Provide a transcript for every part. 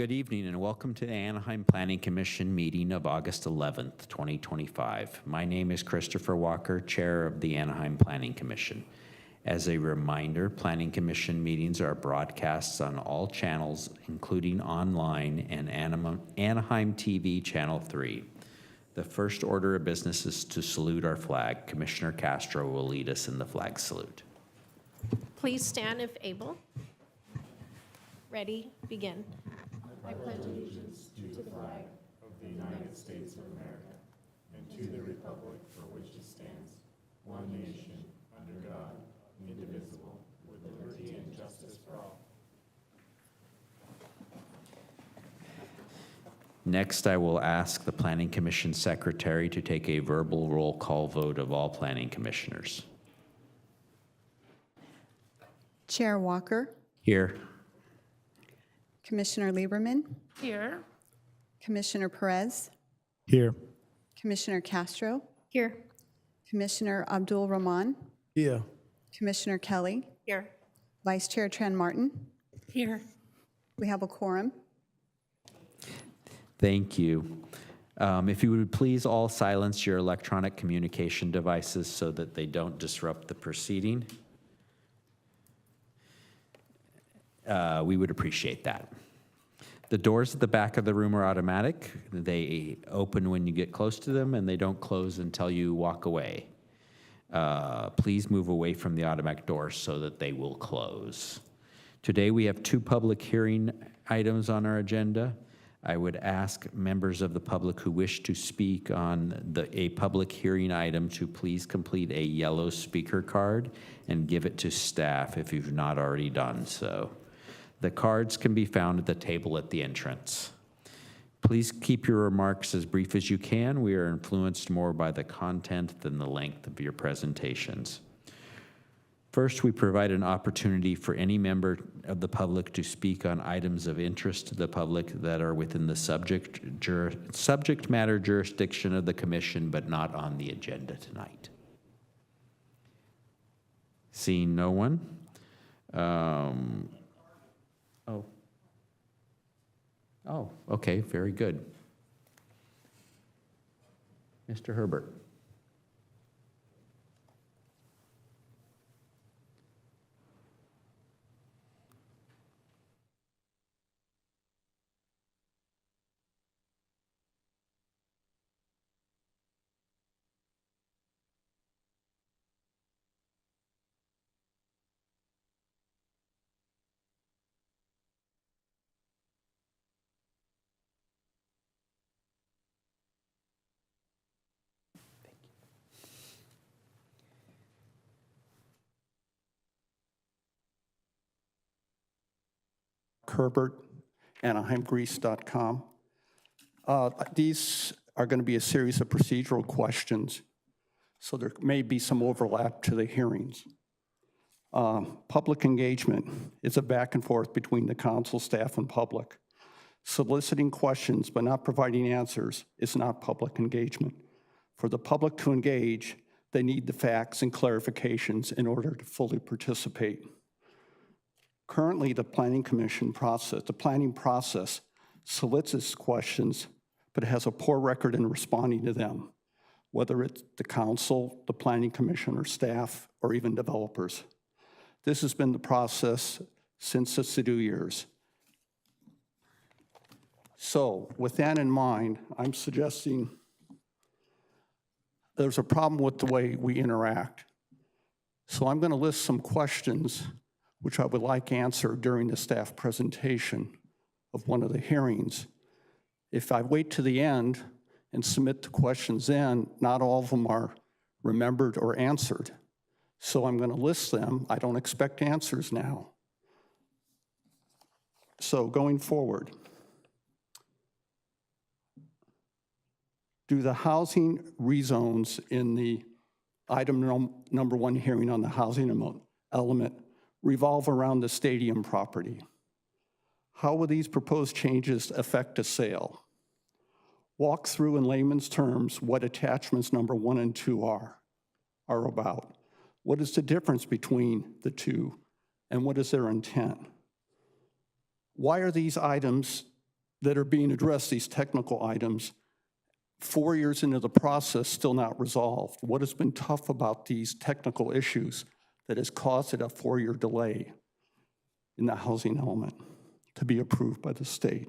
Good evening and welcome to the Anaheim Planning Commission meeting of August 11th, 2025. My name is Christopher Walker, Chair of the Anaheim Planning Commission. As a reminder, Planning Commission meetings are broadcasts on all channels, including online and Anaheim TV Channel 3. The first order of business is to salute our flag. Commissioner Castro will lead us in the flag salute. Please stand if able. Ready, begin. I pledge allegiance to the flag of the United States of America and to the republic for which it stands, one nation, under God, indivisible, with liberty and justice for all. Next, I will ask the Planning Commission Secretary to take a verbal roll call vote of all Planning Commissioners. Chair Walker, Here. Commissioner Lieberman, Here. Commissioner Perez, Here. Commissioner Castro, Here. Commissioner Abdul Rahman, Here. Commissioner Kelly, Here. Vice Chair Tran Martin. Here. We have a quorum. Thank you. If you would please all silence your electronic communication devices so that they don't disrupt the proceeding. We would appreciate that. The doors at the back of the room are automatic. They open when you get close to them and they don't close until you walk away. Please move away from the automatic doors so that they will close. Today we have two public hearing items on our agenda. I would ask members of the public who wish to speak on a public hearing item to please complete a yellow speaker card and give it to staff if you've not already done so. The cards can be found at the table at the entrance. Please keep your remarks as brief as you can. We are influenced more by the content than the length of your presentations. First, we provide an opportunity for any member of the public to speak on items of interest to the public that are within the subject matter jurisdiction of the commission, but not on the agenda tonight. Seeing no one. Oh, okay, very good. Mr. Herbert. Herbert, AnaheimGreece.com. These are going to be a series of procedural questions, so there may be some overlap to the hearings. Public engagement is a back and forth between the council, staff, and public. Soliciting questions but not providing answers is not public engagement. For the public to engage, they need the facts and clarifications in order to fully participate. Currently, the planning process solicits questions, but has a poor record in responding to them, whether it's the council, the planning commission, or staff, or even developers. This has been the process since the Sidhu years. So with that in mind, I'm suggesting there's a problem with the way we interact. So I'm going to list some questions which I would like answered during the staff presentation of one of the hearings. If I wait to the end and submit the questions then, not all of them are remembered or answered. So I'm going to list them. I don't expect answers now. So going forward, do the housing rezones in the item number one hearing on the housing element revolve around the stadium property? How will these proposed changes affect a sale? Walk through in layman's terms what attachments number 1 and 2 are about. What is the difference between the two and what is their intent? Why are these items that are being addressed, these technical items, 4 years into the process, still not resolved. What has been tough about these technical issues that has caused it a 4-year delay in the housing element to be approved by the state?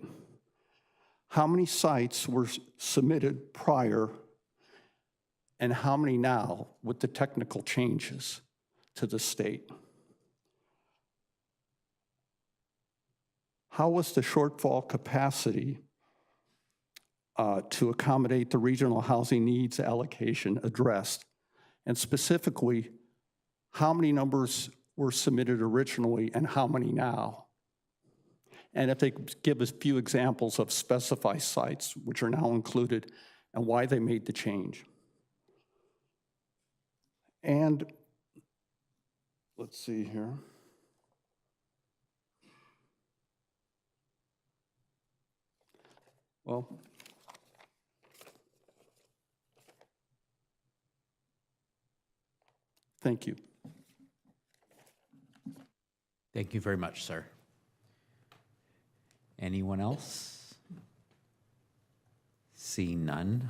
How many sites were submitted prior, and how many now with the technical changes to the state? How was the shortfall capacity to accommodate the regional housing needs allocation addressed? And specifically, how many numbers were submitted originally and how many now? And if they could give us a few examples of specified sites which are now included and why they made the change. And let's see here. Well, thank you. Thank you very much, sir. Anyone else? See none.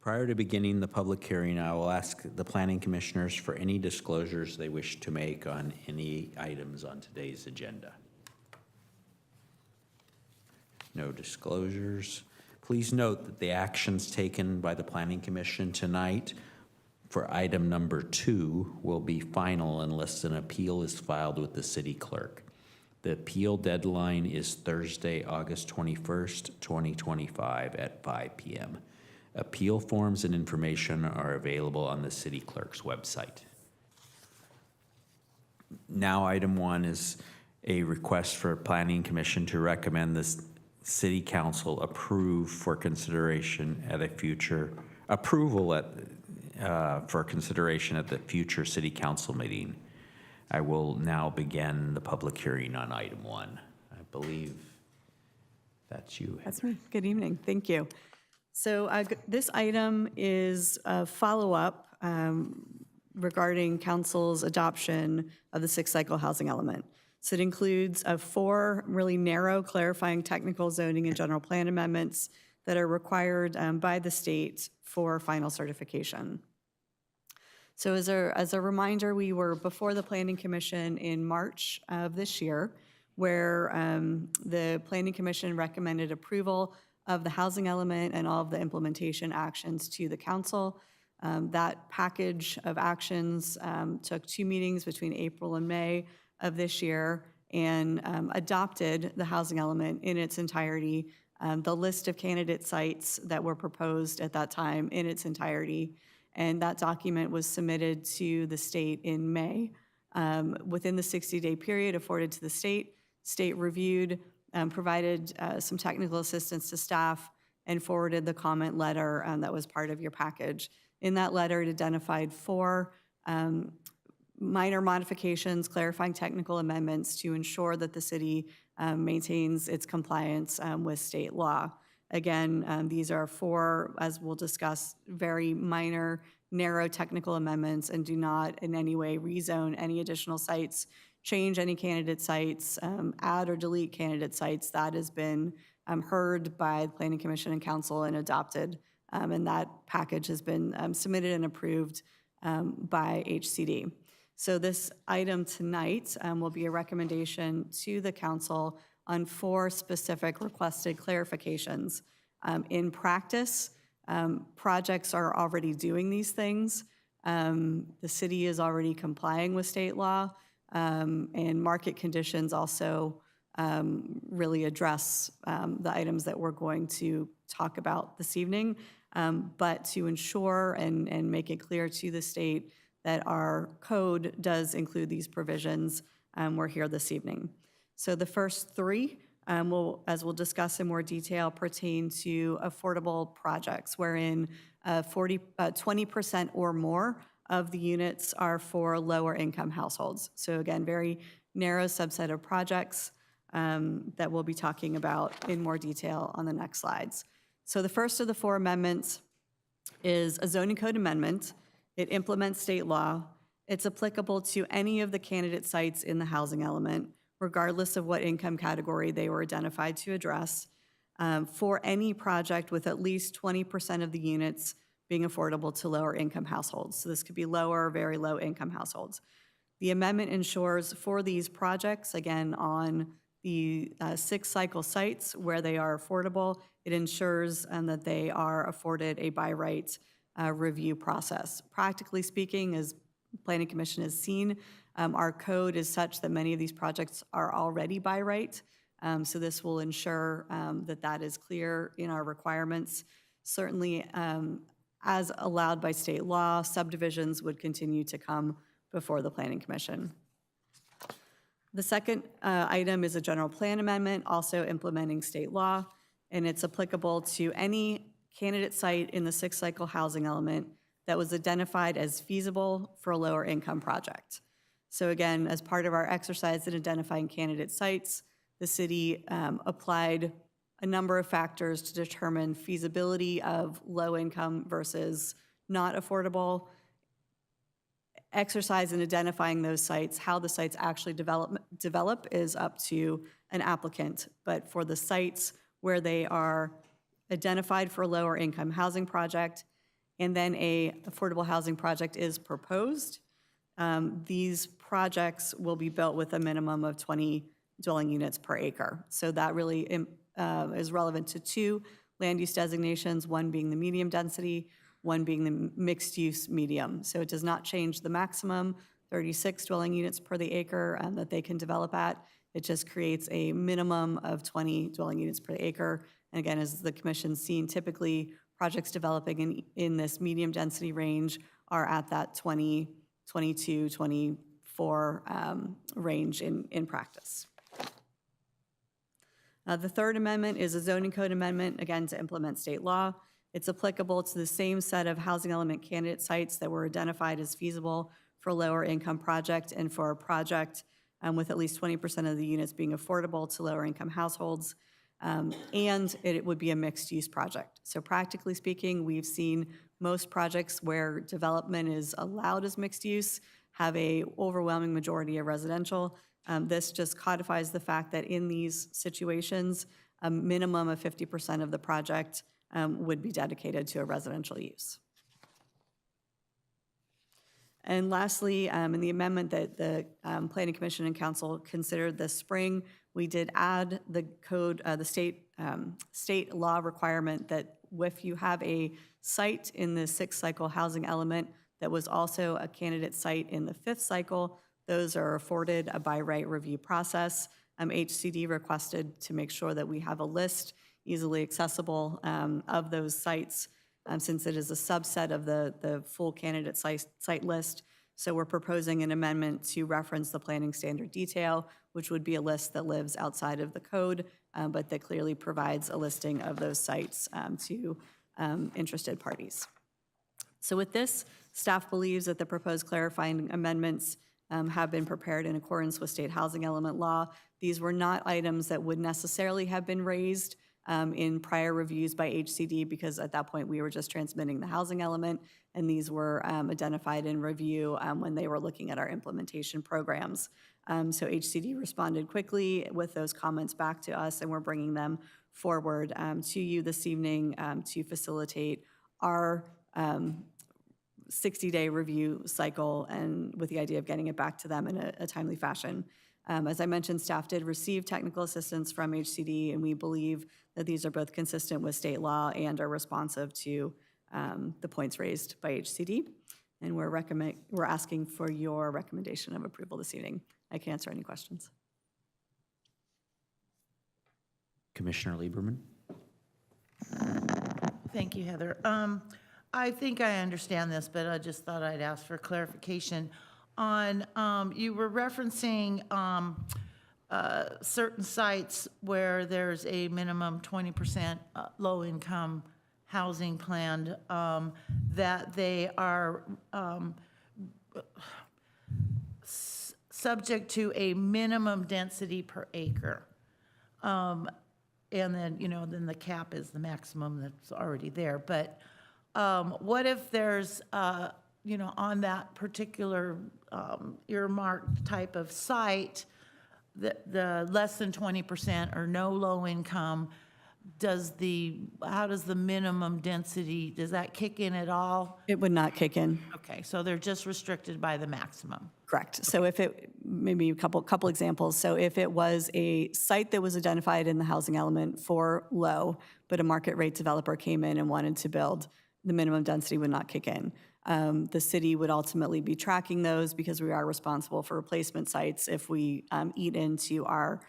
Prior to beginning the public hearing, I will ask the planning commissioners for any disclosures they wish to make on any items on today's agenda. No disclosures. Please note that the actions taken by the Planning Commission tonight for item number 2 will be final unless an appeal is filed with the city clerk. The appeal deadline is Thursday, August 21st, 2025 at 5 p.m. Appeal forms and information are available on the city clerk's website. Now, item 1 is a request for Planning Commission to recommend this City Council approve for consideration at a future approval at for consideration at the future City Council meeting. I will now begin the public hearing on item 1. I believe that's you. That's me. Good evening. Thank you. So this item is a follow-up regarding council's adoption of the sixth cycle housing element. So it includes 4 really narrow clarifying technical zoning and general plan amendments that are required by the state for final certification. So as a reminder, we were before the Planning Commission in March of this year, where the Planning Commission recommended approval of the housing element and all of the implementation actions to the council. That package of actions took 2 meetings between April and May of this year and adopted the housing element in its entirety, the list of candidate sites that were proposed at that time in its entirety. And that document was submitted to the state in May. Within the 60-day period afforded to the state reviewed, provided some technical assistance to staff, and forwarded the comment letter that was part of your package. In that letter, it identified 4 minor modifications, clarifying technical amendments to ensure that the city maintains its compliance with state law. Again, these are 4, as we'll discuss, very minor, narrow technical amendments and do not in any way rezone any additional sites, change any candidate sites, add or delete candidate sites. That has been heard by the Planning Commission and Council and adopted, and that package has been submitted and approved by HCD. So this item tonight will be a recommendation to the council on 4 specific requested clarifications. In practice, projects are already doing these things. The city is already complying with state law, and market conditions also really address the items that we're going to talk about this evening. But to ensure and make it clear to the state that our code does include these provisions, we're here this evening. So the first 3, as we'll discuss in more detail, pertain to affordable projects, wherein 20% or more of the units are for lower income households. So again, very narrow subset of projects that we'll be talking about in more detail on the next slides. So the first of the 4 amendments is a zoning code amendment. It implements state law. It's applicable to any of the candidate sites in the housing element, regardless of what income category they were identified to address, for any project with at least 20% of the units being affordable to lower income households. So this could be lower or very low income households. The amendment ensures for these projects, again, on the 6 cycle sites where they are affordable, it ensures that they are afforded a by right review process. Practically speaking, as Planning Commission has seen, our code is such that many of these projects are already by right. So this will ensure that that is clear in our requirements. Certainly, as allowed by state law, subdivisions would continue to come before the Planning Commission. The second item is a general plan amendment, also implementing state law, and it's applicable to any candidate site in the 6 cycle housing element that was identified as feasible for a lower income project. So again, as part of our exercise in identifying candidate sites, the city applied a number of factors to determine feasibility of low income versus not affordable. Exercise in identifying those sites, how the sites actually develop is up to an applicant. But for the sites where they are identified for a lower income housing project, and then a affordable housing project is proposed, these projects will be built with a minimum of 20 dwelling units per acre. So that really is relevant to 2 land use designations, one being the medium density, one being the mixed use medium. So it does not change the maximum 36 dwelling units per the acre that they can develop at. It just creates a minimum of 20 dwelling units per acre. And again, as the commission's seen, typically projects developing in this medium density range are at that 20, 22, 24 range in practice. The third amendment is a zoning code amendment, again, to implement state law. It's applicable to the same set of housing element candidate sites that were identified as feasible for a lower income project and for a project with at least 20% of the units being affordable to lower income households. And it would be a mixed use project. So practically speaking, we've seen most projects where development is allowed as mixed use have a overwhelming majority of residential. This just codifies the fact that in these situations, a minimum of 50% of the project would be dedicated to a residential use. And lastly, in the amendment that the Planning Commission and Council considered this spring, we did add the code, the state law requirement that if you have a site in the 6th cycle housing element that was also a candidate site in the 5th cycle, those are afforded a by right review process. HCD requested to make sure that we have a list easily accessible of those sites since it is a subset of the full candidate site list. So we're proposing an amendment to reference the planning standard detail, which would be a list that lives outside of the code, but that clearly provides a listing of those sites to interested parties. So with this, staff believes that the proposed clarifying amendments have been prepared in accordance with state housing element law. These were not items that would necessarily have been raised in prior reviews by HCD because at that point we were just transmitting the housing element, and these were identified in review when they were looking at our implementation programs. So HCD responded quickly with those comments back to us, and we're bringing them forward to you this evening to facilitate our 60-day review cycle and with the idea of getting it back to them in a timely fashion. As I mentioned, staff did receive technical assistance from HCD, and we believe that these are both consistent with state law and are responsive to the points raised by HCD. And we're asking for your recommendation of approval this evening. I can answer any questions. Commissioner Lieberman? Thank you, Heather. I think I understand this, but I just thought I'd ask for clarification. On, you were referencing certain sites where there's a minimum 20% low-income housing planned, that they are subject to a minimum density per acre. And then, then the cap is the maximum that's already there. But what if there's, on that particular earmarked type of site, the less than 20% or no low income, how does the minimum density, does that kick in at all? It would not kick in. Okay, so they're just restricted by the maximum. Correct. So if it, maybe a couple examples. So if it was a site that was identified in the housing element for low, but a market rate developer came in and wanted to build, the minimum density would not kick in. The city would ultimately be tracking those because we are responsible for replacement sites if we eat into our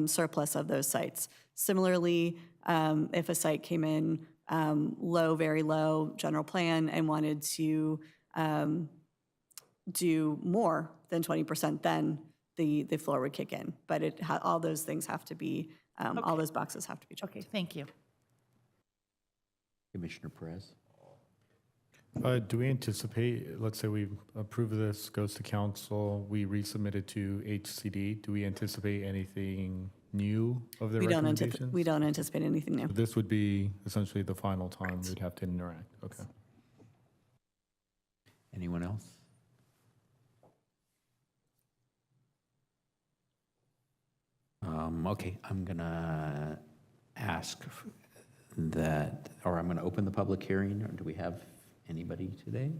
surplus of those sites. Similarly, if a site came in low, very low, general plan, and wanted to do more than 20%, then the floor would kick in. But all those things have to be, all those boxes have to be checked. Okay, thank you. Commissioner Perez? Do we anticipate, let's say we approve this, goes to council, we resubmit it to HCD, do we anticipate anything new of their recommendations? We don't anticipate anything new. This would be essentially the final time we'd have to interact, okay. Anyone else? Okay, I'm gonna ask that, or I'm gonna open the public hearing, or do we have anybody today?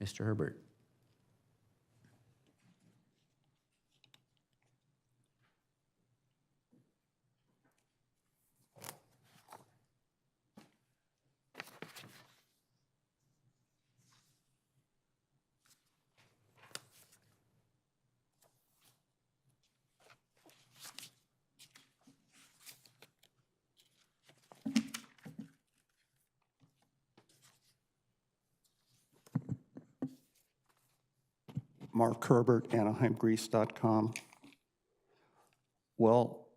Mr. Herbert? Mark Herbert, AnaheimGreece.com. Well,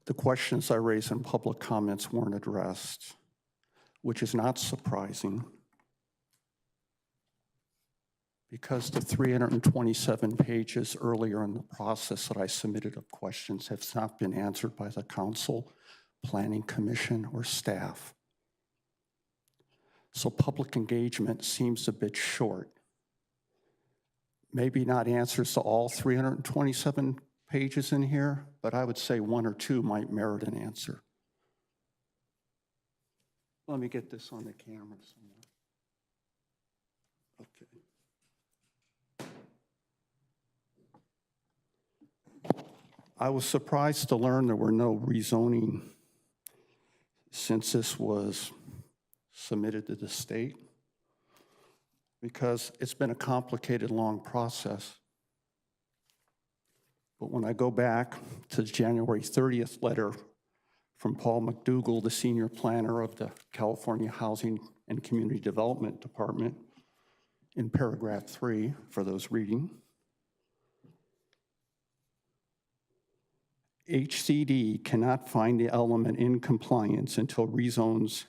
the questions I raised in public comments weren't addressed, which is not surprising because the 327 pages earlier in the process that I submitted of questions have not been answered by the council, planning commission, or staff. So public engagement seems a bit short. Maybe not answers to all 327 pages in here, but I would say one or two might merit an answer. Let me get this on the camera somewhere. Okay. I was surprised to learn there were no rezoning since this was submitted to the state, because it's been a complicated, long process. But when I go back to the January 30th letter from Paul McDougall, the senior planner of the California Housing and Community Development Department, in paragraph 3, for those reading, HCD cannot find the element in compliance until rezones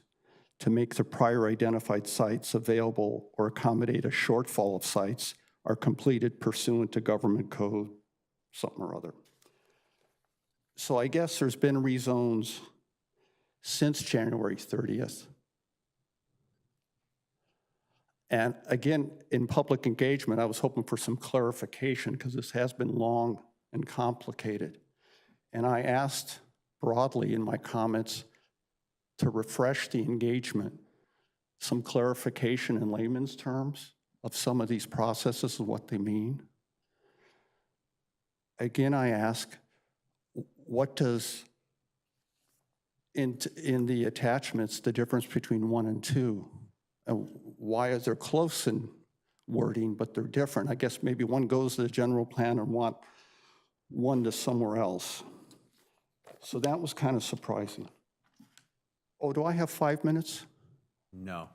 to make the prior identified sites available or accommodate a shortfall of sites are completed pursuant to government code, something or other. So I guess there's been rezones since January 30th. And again, in public engagement, I was hoping for some clarification because this has been long and complicated. And I asked broadly in my comments to refresh the engagement, some clarification in layman's terms of some of these processes and what they mean. Again, I ask, what does, in the attachments, the difference between 1 and 2? Why is there close in wording, but they're different? I guess maybe one goes to the general plan and one to somewhere else. So that was kind of surprising. Oh, do I have 5 minutes? No,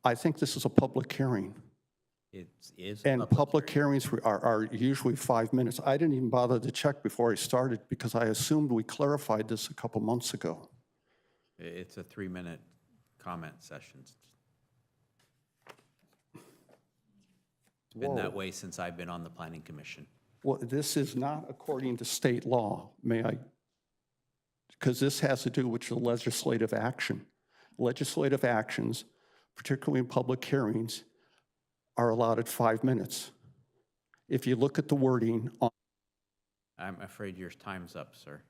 I think this is a public hearing. it is. And public hearings are usually 5 minutes. I didn't even bother to check before I started because I assumed we clarified this a couple months ago. It's a 3-minute comment session. It's been that way since I've been on the Planning Commission. Well, this is not according to state law, may I? Because this has to do with the legislative action. Legislative actions, particularly in public hearings, are allotted 5 minutes. If you look at the wording on I'm afraid your time's up, sir.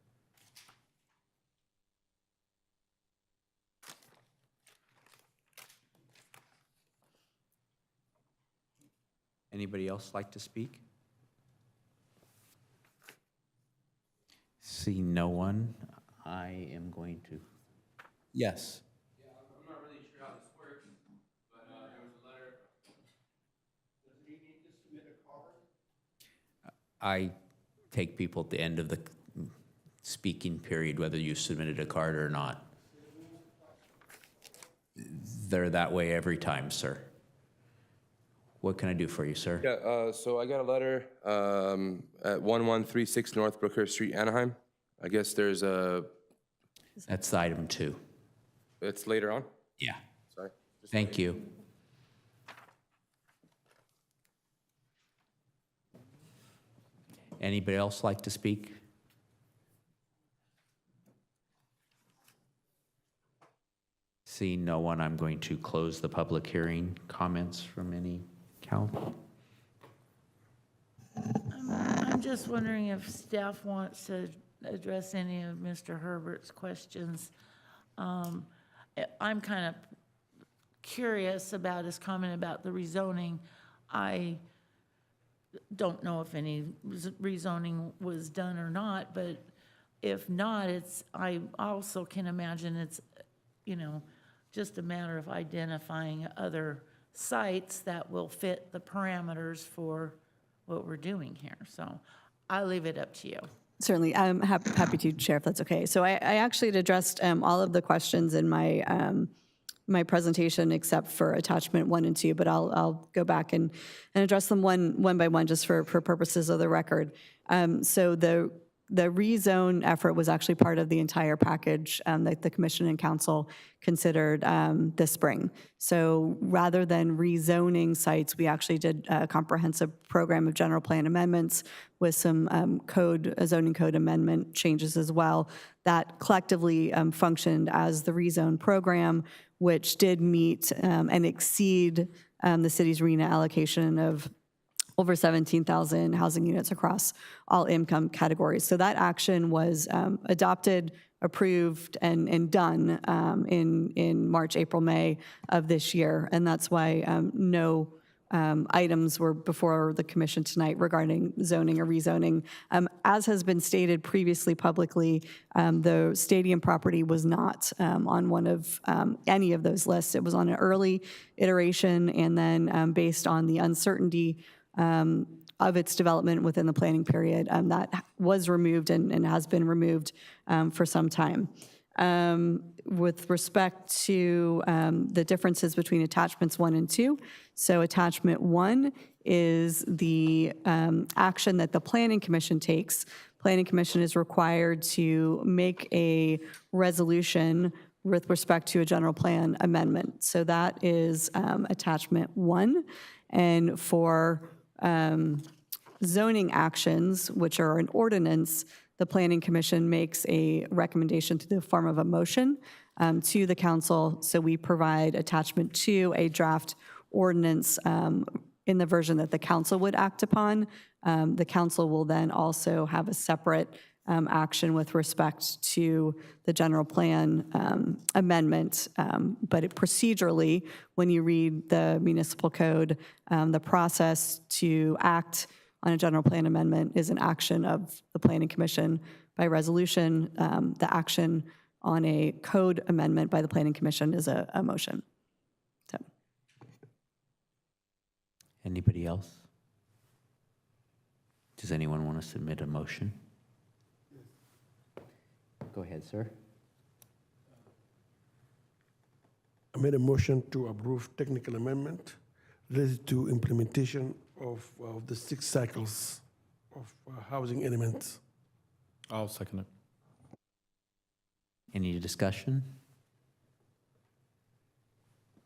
Anybody else like to speak? See no one, I am going to. Yes. I'm not really sure how this works, but there was a letter. Does he need to submit a card? I take people at the end of the speaking period, whether you submitted a card or not. They're that way every time, sir. What can I do for you, sir? Yeah, so I got a letter at 1136 North Brooker Street, Anaheim. I guess there's a, That's item 2. it's later on? Yeah. Sorry. Thank you. Anybody else like to speak? Seeing no one, I'm going to close the public hearing. Comments from any council? I'm just wondering if staff wants to address any of Mr. Herbert's questions. I'm kind of curious about his comment about the rezoning. I don't know if any rezoning was done or not, but if not, I also can imagine it's, just a matter of identifying other sites that will fit the parameters for what we're doing here. So I'll leave it up to you. Certainly, I'm happy to, Chair, if that's okay. So I actually had addressed all of the questions in my my presentation except for attachment 1 and 2, but I'll go back and address them one by one just for purposes of the record. So the rezone effort was actually part of the entire package that the Commission and Council considered this spring. So rather than rezoning sites, we actually did a comprehensive program of general plan amendments with some zoning code amendment changes as well that collectively functioned as the rezone program, which did meet and exceed the city's RENA allocation of over 17,000 housing units across all income categories. So that action was adopted, approved, and done in March, April, May of this year. And that's why no items were before the commission tonight regarding zoning or rezoning. As has been stated previously publicly, the stadium property was not on one of any of those lists. It was on an early iteration, and then based on the uncertainty of its development within the planning period, that was removed and has been removed for some time. With respect to the differences between attachments 1 and 2, so attachment 1 is the action that the Planning Commission takes. Planning Commission is required to make a resolution with respect to a general plan amendment. So that is attachment 1. And for zoning actions, which are an ordinance, the Planning Commission makes a recommendation to the form of a motion to the council. So we provide attachment 2, a draft ordinance in the version that the council would act upon. The council will then also have a separate action with respect to the general plan amendment. But procedurally, when you read the municipal code, the process to act on a general plan amendment is an action of the Planning Commission by resolution. The action on a code amendment by the Planning Commission is a motion. So. Anybody else? Does anyone want to submit a motion? Go ahead, sir. I made a motion to approve technical amendment related to implementation of the 6 cycles of housing elements. I'll second it. Any discussion?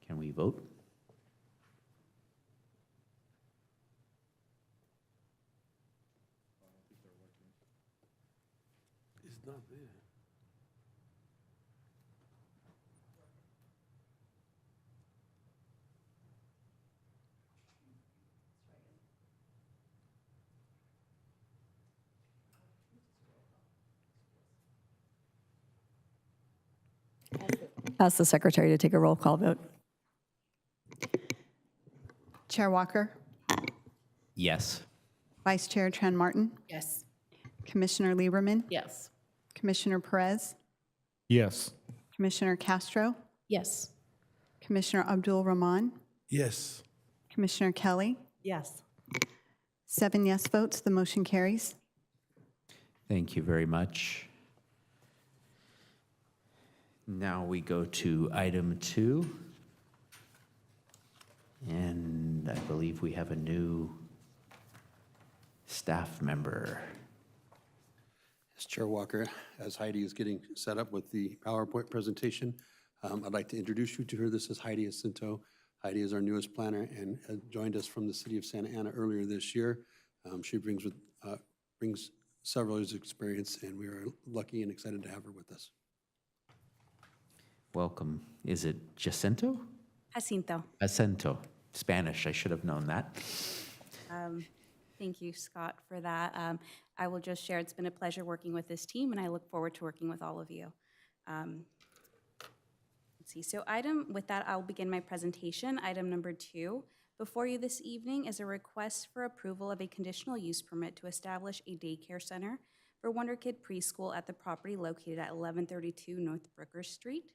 Can we vote? not there. Ask the secretary to take a roll call vote. Chair Walker, Yes. Vice Chair Tran Martin, Yes. Commissioner Lieberman, Yes. Commissioner Perez, Yes. Commissioner Castro, Yes. Commissioner Abdul Rahman, Yes. Commissioner Kelly. Yes. 7 yes votes, the motion carries. Thank you very much. Now we go to item 2. And I believe we have a new staff member. As Chair Walker, as Heidi is getting set up with the PowerPoint presentation, I'd like to introduce you to her. This is Heidi Jacinto. Heidi is our newest planner and joined us from the city of Santa Ana earlier this year. She brings several years' experience, and we are lucky and excited to have her with us. Welcome. Is it Jacinto? Jacinto. Jacinto. Spanish, I should have known that. Thank you, Scott, for that. I will just share, it's been a pleasure working with this team, and I look forward to working with all of you. Let's see, so with that, I'll begin my presentation. Item number 2, before you this evening is a request for approval of a conditional use permit to establish a daycare center for Wonder Kid Preschool at the property located at 1132 North Brooker Street.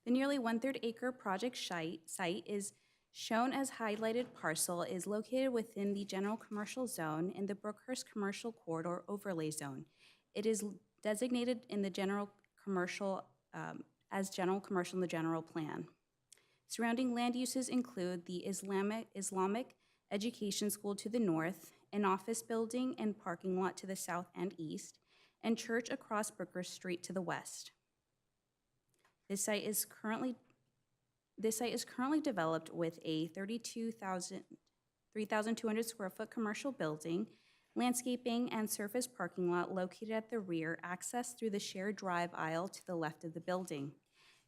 The nearly 1/3 acre project site is shown as highlighted parcel is located within the general commercial zone in the Brookhurst Commercial Corridor Overlay Zone. It is designated in the general commercial as general commercial in the general plan. Surrounding land uses include the Islamic Education School to the north, an office building and parking lot to the south and east, and church across Brooker Street to the west. This site is currently developed with a 3,200 square foot commercial building, landscaping, and surface parking lot located at the rear, accessed through the shared drive aisle to the left of the building.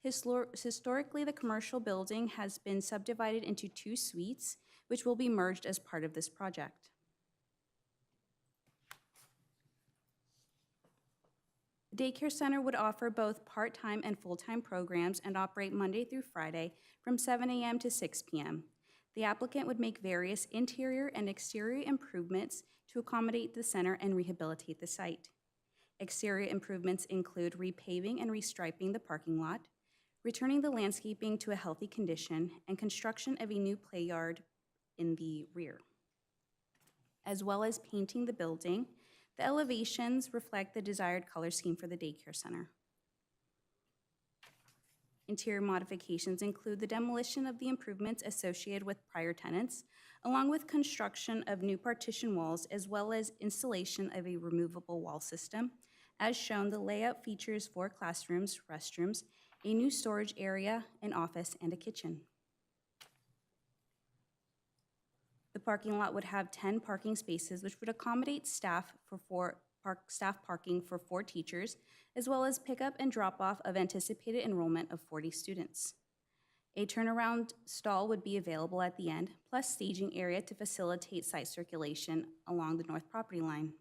Historically, the commercial building has been subdivided into 2 suites, which will be merged as part of this project. The daycare center would offer both part-time and full-time programs and operate Monday through Friday from 7 a.m. to 6 p.m. The applicant would make various interior and exterior improvements to accommodate the center and rehabilitate the site. Exterior improvements include repaving and restriping the parking lot, returning the landscaping to a healthy condition, and construction of a new play yard in the rear, as well as painting the building. The elevations reflect the desired color scheme for the daycare center. Interior modifications include the demolition of the improvements associated with prior tenants, along with construction of new partition walls, as well as installation of a removable wall system. As shown, the layout features 4 classrooms, restrooms, a new storage area, an office, and a kitchen. The parking lot would have 10 parking spaces, which would accommodate staff parking for 4 teachers, as well as pickup and drop-off of anticipated enrollment of 40 students. A turnaround stall would be available at the end, plus staging area to facilitate site circulation along the north property line.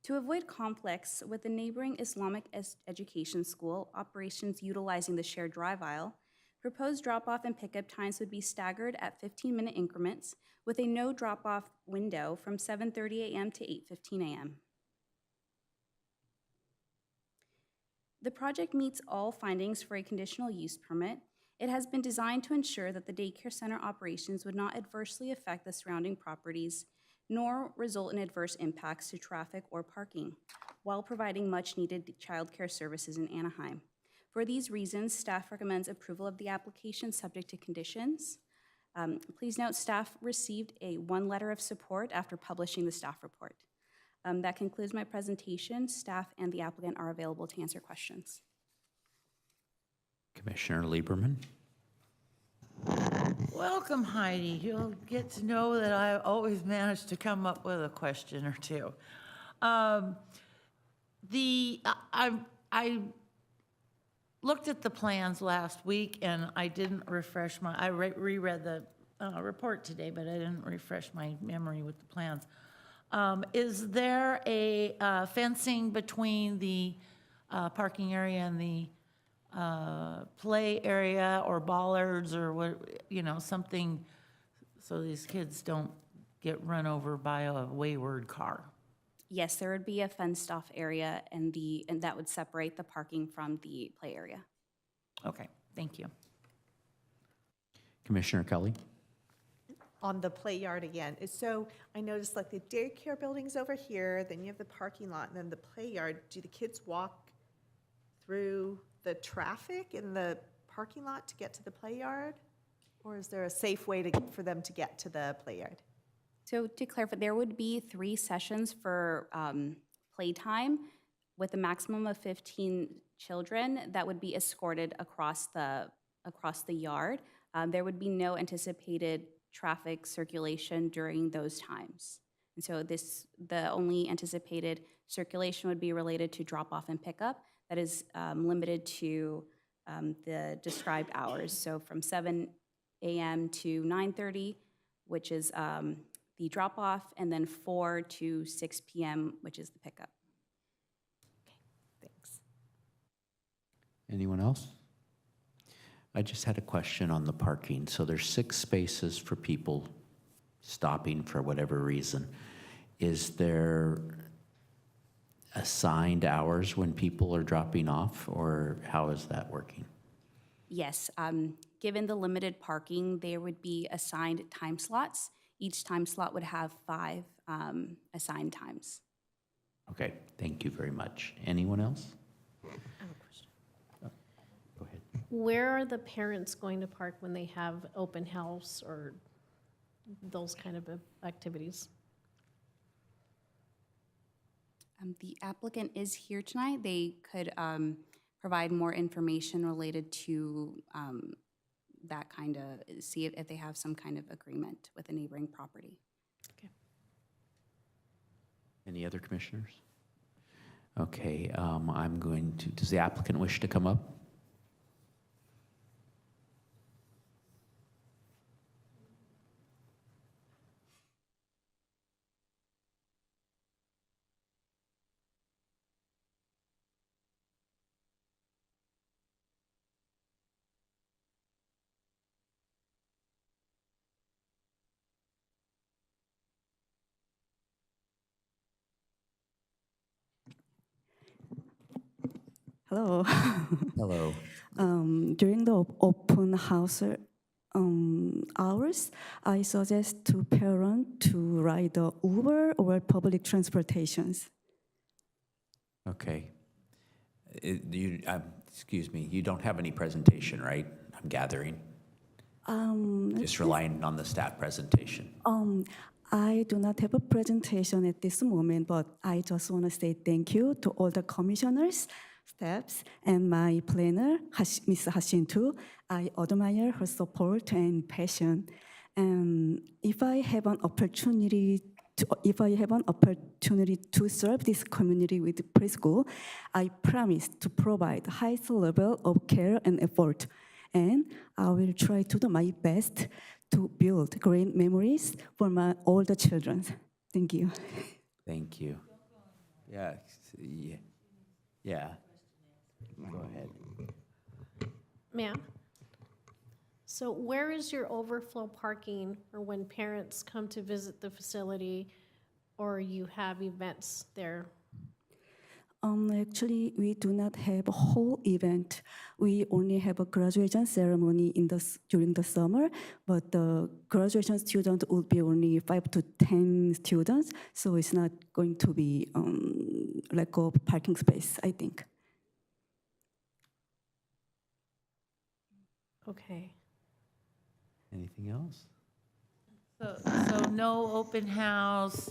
To avoid conflicts with the neighboring Islamic Education School operations utilizing the shared drive aisle, proposed drop-off and pickup times would be staggered at 15-minute increments with a no drop-off window from 7:30 a.m. to 8:15 a.m. The project meets all findings for a conditional use permit. It has been designed to ensure that the daycare center operations would not adversely affect the surrounding properties, nor result in adverse impacts to traffic or parking, while providing much-needed childcare services in Anaheim. For these reasons, staff recommends approval of the application subject to conditions. Please note, staff received one letter of support after publishing the staff report. That concludes my presentation. Staff and the applicant are available to answer questions. Commissioner Lieberman? Welcome, Heidi. You'll get to know that I always manage to come up with a question or two. I looked at the plans last week, and I didn't refresh I reread the report today, but I didn't refresh my memory with the plans. Is there a fencing between the parking area and the play area, or bollards, or what, something, so these kids don't get run over by a wayward car? Yes, there would be a fenced-off area, and that would separate the parking from the play area. Okay, thank you. Commissioner Kelly? On the play yard again, so I noticed like the daycare building's over here, then you have the parking lot, and then the play yard. Do the kids walk through the traffic in the parking lot to get to the play yard? Or is there a safe way for them to get to the play yard? So to clarify, there would be 3 sessions for playtime with a maximum of 15 children that would be escorted across the yard. There would be no anticipated traffic circulation during those times. And so the only anticipated circulation would be related to drop-off and pickup. That is limited to the described hours. So from 7 a.m. to 9:30, which is the drop-off, and then 4 to 6 p.m., which is the pickup. Thanks. Anyone else? I just had a question on the parking. So there's 6 spaces for people stopping for whatever reason. Is there assigned hours when people are dropping off, or how is that working? Yes, given the limited parking, there would be assigned time slots. Each time slot would have 5 assigned times. Okay, thank you very much. Anyone else? I have a question. Go ahead. Where are the parents going to park when they have open house or those kind of activities? The applicant is here tonight. They could provide more information related to that kind of, see if they have some kind of agreement with a neighboring property. Okay. Any other commissioners? Okay, I'm going to, does the applicant wish to come up? Hello. Hello. During the open house hours, I suggest to parents to ride the Uber or public transportations. Okay. Excuse me, you don't have any presentation, right? I'm gathering. Just relying on the staff presentation. I do not have a presentation at this moment, but I just want to say thank you to all the commissioners, staffs, and my planner, Ms. Hashin too. I admire her support and passion. And if I have an opportunity to serve this community with preschool, I promise to provide the highest level of care and effort. And I will try to do my best to build great memories for all the children. Thank you. Thank you. Yeah. Yeah. Go ahead. Ma'am? So where is your overflow parking, or when parents come to visit the facility or you have events there? Actually, we do not have a whole event. We only have a graduation ceremony during the summer, but the graduation students would be only 5 to 10 students, so it's not going to be lack of parking space, I think. Okay. Anything else? So no open house.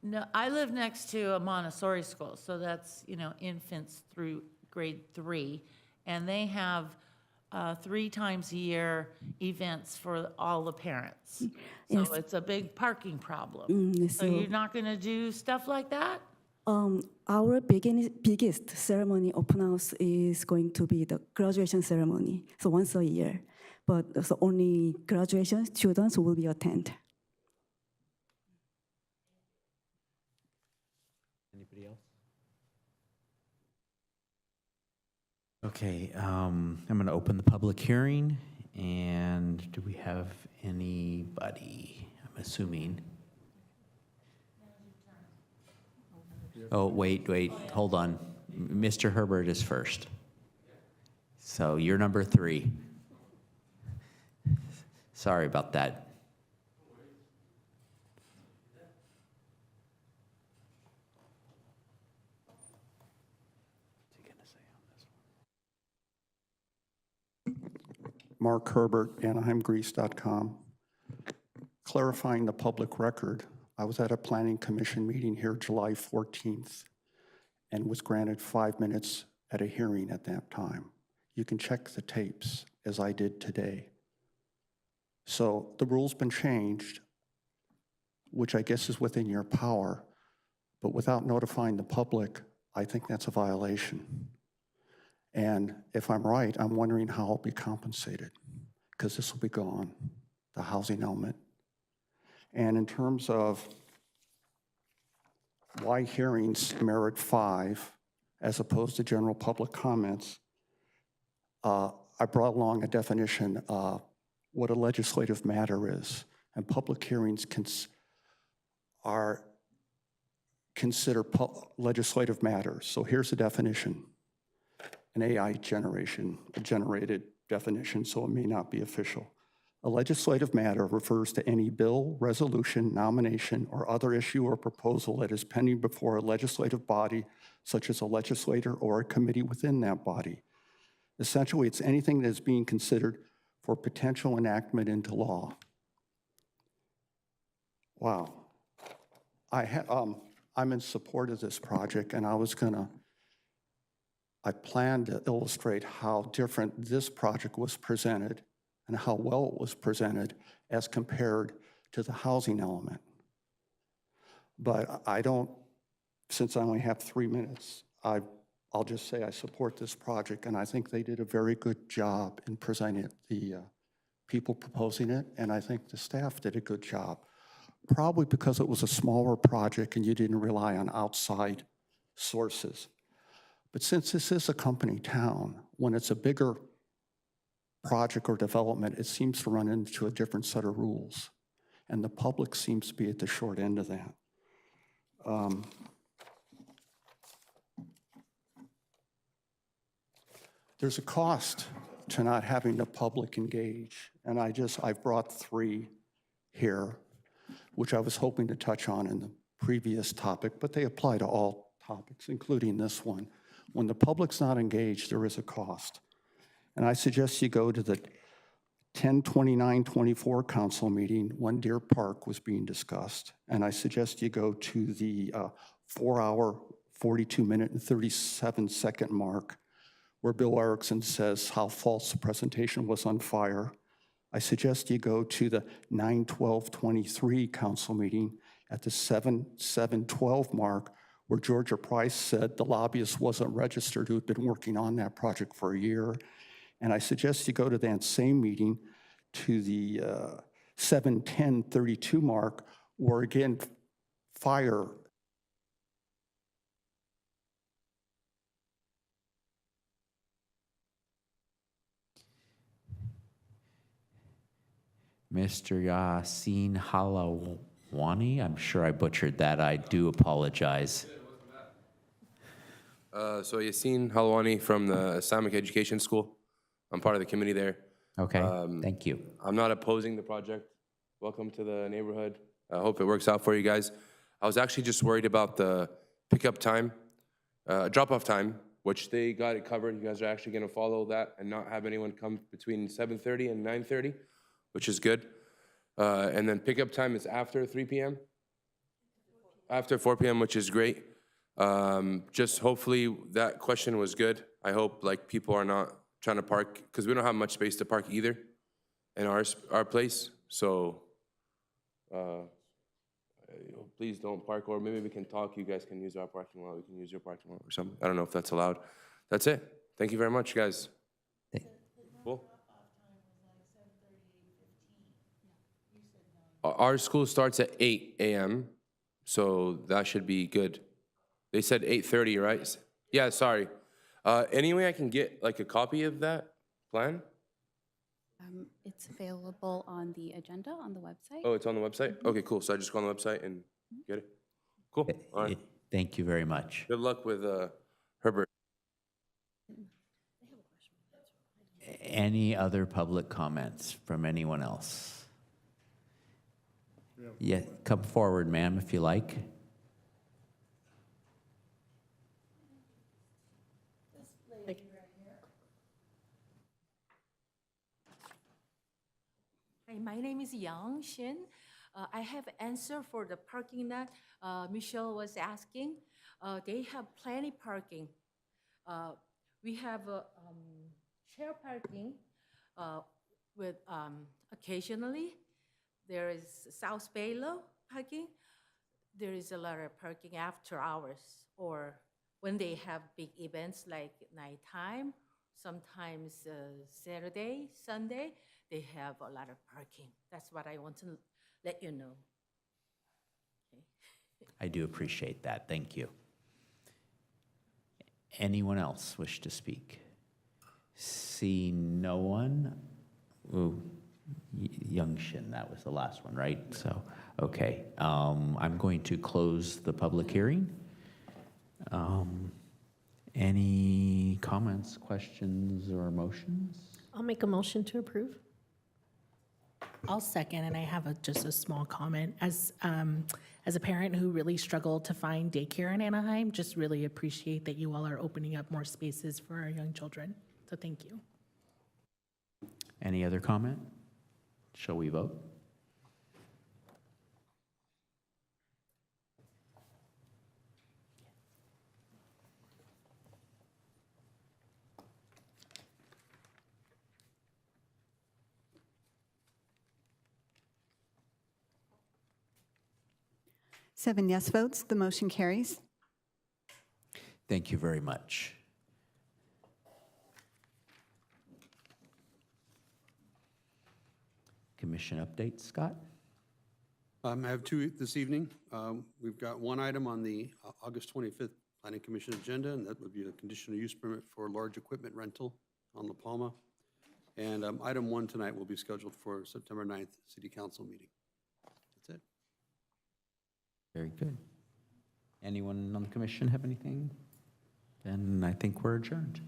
No, I live next to a Montessori school, so that's, infants through grade 3. And they have 3 times a year events for all the parents. So Yes. it's a big parking problem. So So you're not going to do stuff like that? our biggest ceremony open house is going to be the graduation ceremony. So once a year, but so only graduation students will be attend. Anybody else? Okay, I'm going to open the public hearing, and do we have anybody? I'm assuming. Oh, wait, hold on. Mr. Herbert is first. So you're number 3. Sorry about that. Mark Herbert, AnaheimGreece.com. Clarifying the public record, I was at a planning commission meeting here July 14th and was granted 5 minutes at a hearing at that time. You can check the tapes as I did today. So the rule's been changed, which I guess is within your power, but without notifying the public, I think that's a violation. And if I'm right, I'm wondering how I'll be compensated, because this will be gone, the housing element. And in terms of why hearings merit 5 as opposed to general public comments, I brought along a definition of what a legislative matter is. And public hearings are considered legislative matters. So here's the definition. An AI generated definition, so it may not be official. A legislative matter refers to any bill, resolution, nomination, or other issue or proposal that is pending before a legislative body, such as a legislator or a committee within that body. Essentially, it's anything that is being considered for potential enactment into law. Wow. I'm in support of this project, and I planned to illustrate how different this project was presented and how well it was presented as compared to the housing element. But since I only have 3 minutes, I'll just say I support this project, and I think they did a very good job in presenting it, the people proposing it, and I think the staff did a good job. Probably because it was a smaller project and you didn't rely on outside sources. But since this is a company town, when it's a bigger project or development, it seems to run into a different set of rules. And the public seems to be at the short end of that. There's a cost to not having the public engage. And I've brought 3 here, which I was hoping to touch on in the previous topic, but they apply to all topics, including this one. When the public's not engaged, there is a cost. And I suggest you go to the 10/29/24 council meeting when Deer Park was being discussed. And I suggest you go to the 4-hour, 42-minute, and 37-second mark where Bill Erickson says how false the presentation was on fire. I suggest you go to the 9/12/23 council meeting at the 7/7/12 mark where Georgia Price said the lobbyist wasn't registered who had been working on that project for a year. And I suggest you go to that same meeting to the 7/10/32 mark where, again, fire. Mr. Yasin Halawani, I'm sure I butchered that. I do apologize. So Yasin Halwani from the Islamic Education School. I'm part of the committee there. Okay, thank you. I'm not opposing the project. Welcome to the neighborhood. I hope it works out for you guys. I was actually just worried about the pickup time, drop-off time, which they got it covered. You guys are actually going to follow that and not have anyone come between 7:30 and 9:30, which is good. And then pickup time is after 3 p.m.? After 4 p.m., which is great. Just hopefully that question was good. I hope like people are not trying to park, because we don't have much space to park either in our place. So please don't park, or maybe we can talk. You guys can use our parking lot. We can use your parking lot or something. I don't know if that's allowed. That's it. Thank you very much, guys. Cool. Our school starts at 8 a.m., so that should be good. They said 8:30, right? Yeah, sorry. Anyway, I can get like a copy of that plan? It's available on the agenda on the website. Oh, it's on the website? Okay, cool. So I just go on the website and get it? Cool, all right. Thank you very much. Good luck with Herbert. Any other public comments from anyone else? Yeah, come forward, ma'am, if you like. Hi, my name is Yang Shin. I have answer for the parking lot. Michelle was asking. They have plenty parking. We have share parking with occasionally. There is South Baylo parking. There is a lot of parking after hours or when they have big events like nighttime, sometimes Saturday, Sunday, they have a lot of parking. That's what I want to let you know. Okay. I do appreciate that. Thank you. Anyone else wish to speak? See no one? Ooh, Youngshin, that was the last one, right? So, okay. I'm going to close the public hearing. Any comments, questions, or motions? I'll make a motion to approve. I'll second, and I have just a small comment. As a parent who really struggled to find daycare in Anaheim, just really appreciate that you all are opening up more spaces for our young children. So thank you. Any other comment? Shall we vote? Seven yes votes, the motion carries. Thank you very much. Commission updates, Scott? I have two this evening. We've got one item on the August 25th Planning Commission agenda, and that would be a conditional use permit for large equipment rental on La Palma. And item one tonight will be scheduled for September 9th City Council meeting. That's it. Very good. Anyone on the commission have anything? Then I think we're adjourned.